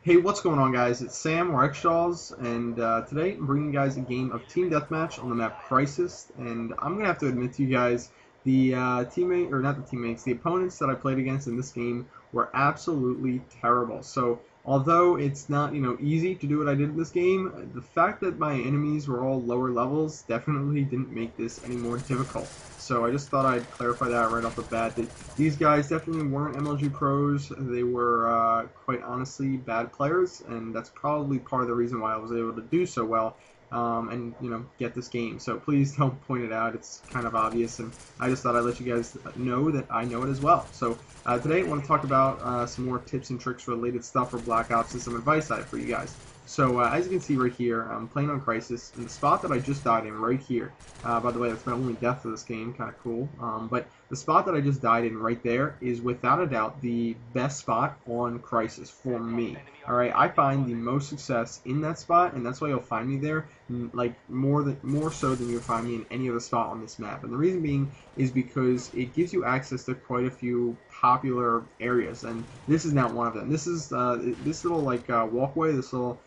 Hey, what's going on, guys? It's Sam or Xshaws, and today I'm bringing you guys a game of Team Deathmatch on the map Crisis. And I'm gonna have to admit to you guys, the teammate or not the teammates, the opponents that I played against in this game were absolutely terrible. So although it's not easy to do what I did in this game, the fact that my enemies were all lower levels definitely didn't make this any more difficult. So I just thought I'd clarify that right off the bat. That these guys definitely weren't MLG pros. They were, quite honestly, bad players, and that's probably part of the reason why I was able to do so well and get this game. So please don't point it out. It's kind of obvious, and I just thought I'd let you guys know that I know it as well. So today I want to talk about some more tips and tricks related stuff for Black Ops and some advice I have for you guys. So as you can see right here, I'm playing on Crisis, and the spot that I just died in right here, by the way, that's my only death of this game, kind of cool, but the spot that I just died in right there is without a doubt the best spot on Crisis for me. Alright, I find the most success in that spot, and that's why you'll find me there, like more so than you'll find me in any other spot on this map. And the reason being is because it gives you access to quite a few popular areas, and this is not one of them. This is this little walkway, this little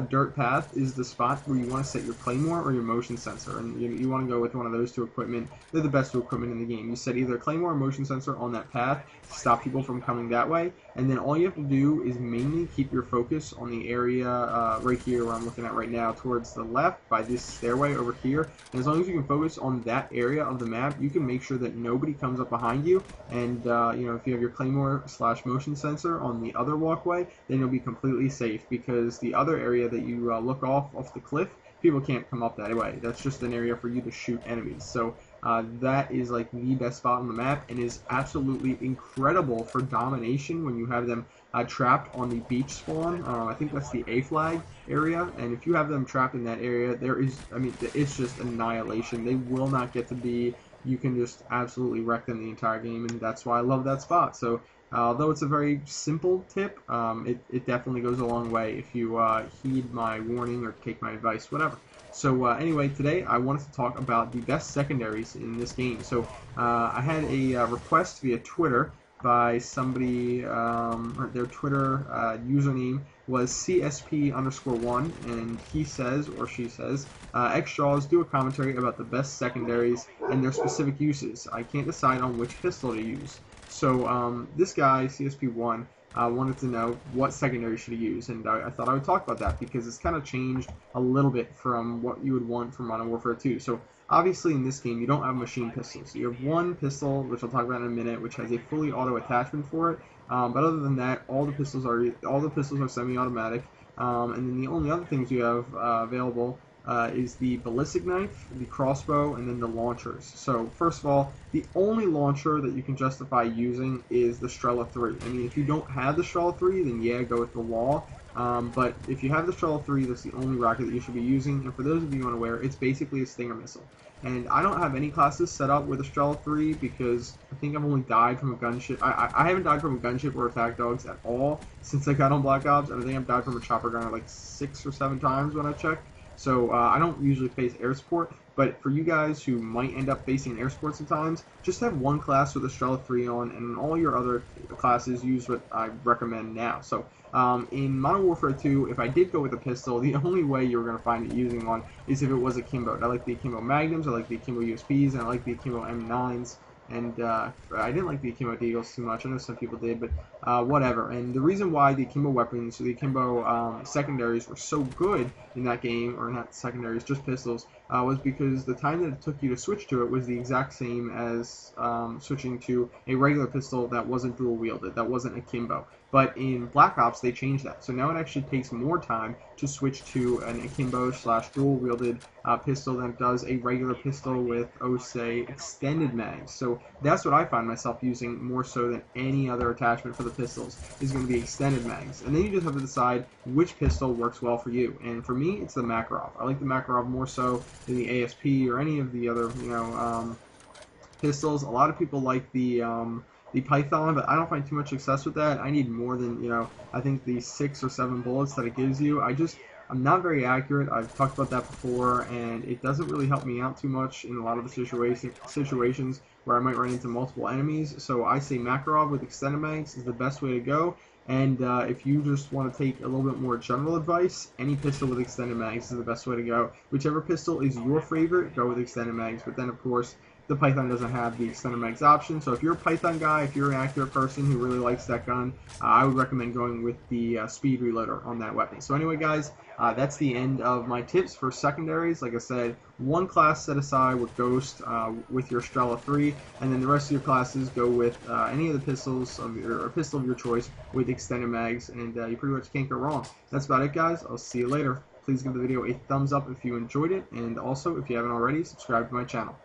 dirt path is the spot where you want to set your claymore or your motion sensor, and you want to go with one of those two equipment. They're the best two equipment in the game. You set either claymore or motion sensor on that path to stop people from coming that way, and then all you have to do is mainly keep your focus on the area right here where I'm looking at right now towards the left by this stairway over here, and as long as you can focus on that area of the map, you can make sure that nobody comes up behind you, and if you have your claymore slash motion sensor on the other walkway, then you'll be completely safe, because the other area that you look off the cliff, people can't come up that way. That's just an area for you to shoot enemies. So that is like the best spot on the map, and is absolutely incredible for domination when you have them trapped on the beach spawn. I think that's the A flag area, and if you have them trapped in that area, it's just annihilation. They will not get to be. You can just absolutely wreck them the entire game, and that's why I love that spot. So although it's a very simple tip, it definitely goes a long way if you heed my warning or take my advice, whatever. So anyway, today I wanted to talk about the best secondaries in this game. So I had a request via Twitter by somebody, their Twitter username was CSP_1, and he says, or she says, Xshaws, do a commentary about the best secondaries and their specific uses. I can't decide on which pistol to use. So this guy, CSP1, wanted to know what secondary should he use, and I thought I would talk about that because it's kind of changed a little bit from what you would want from Modern Warfare 2. So obviously in this game you don't have machine pistols. You have one pistol, which I'll talk about in a minute, which has a fully auto attachment for it. But other than that, all the pistols are semi-automatic. And then the only other things you have available is the ballistic knife, the crossbow, and then the launchers. So first of all, the only launcher that you can justify using is the Strela 3. I mean, if you don't have the Strela 3, then yeah, go with the Law. But if you have the Strela 3, that's the only rocket that you should be using. And for those of you unaware, it's basically a Stinger missile. And I don't have any classes set up with a Strela 3 because I think I've only died from a gunship. I haven't died from a gunship or attack dogs at all since I got on Black Ops, and I think I've died from a chopper gunner like 6 or 7 times when I checked. So I don't usually face air support, but for you guys who might end up facing air support sometimes, just have one class with a Strela 3 on, and all your other classes use what I recommend now. So in Modern Warfare 2, if I did go with a pistol, the only way you were going to find it using one is if it was akimbo. I like the akimbo Magnums, I like the akimbo USPs, and I like the akimbo M9s. And I didn't like the akimbo deagles too much. I know some people did, but whatever. And the reason why the akimbo weapons, or the akimbo secondaries, were so good in that game, or not secondaries, just pistols, was because the time that it took you to switch to it was the exact same as switching to a regular pistol that wasn't dual wielded, that wasn't akimbo. But in Black Ops, they changed that. So now it actually takes more time to switch to an akimbo slash dual wielded pistol than it does a regular pistol with, say, extended mags. So that's what I find myself using more so than any other attachment for the pistols, is going to be extended mags. And then you just have to decide which pistol works well for you. And for me, it's the Makarov. I like the Makarov more so than the ASP or any of the other, pistols. A lot of people like the Python, but I don't find too much success with that. I need more than, I think the 6 or 7 bullets that it gives you. I'm not very accurate. I've talked about that before, and it doesn't really help me out too much in a lot of the situations where I might run into multiple enemies. So I say Makarov with extended mags is the best way to go. And if you just want to take a little bit more general advice, any pistol with extended mags is the best way to go. Whichever pistol is your favorite, go with extended mags. But then, of course, the Python doesn't have the extended mags option. So if you're a Python guy, if you're an accurate person who really likes that gun, I would recommend going with the speed reloader on that weapon. So anyway, guys, that's the end of my tips for secondaries. Like I said, one class set aside with Ghost with your Strela 3, and then the rest of your classes go with any of the pistols of your pistol of your choice with extended mags, and you pretty much can't go wrong. That's about it, guys. I'll see you later. Please give the video a thumbs up if you enjoyed it, and also, if you haven't already, subscribe to my channel.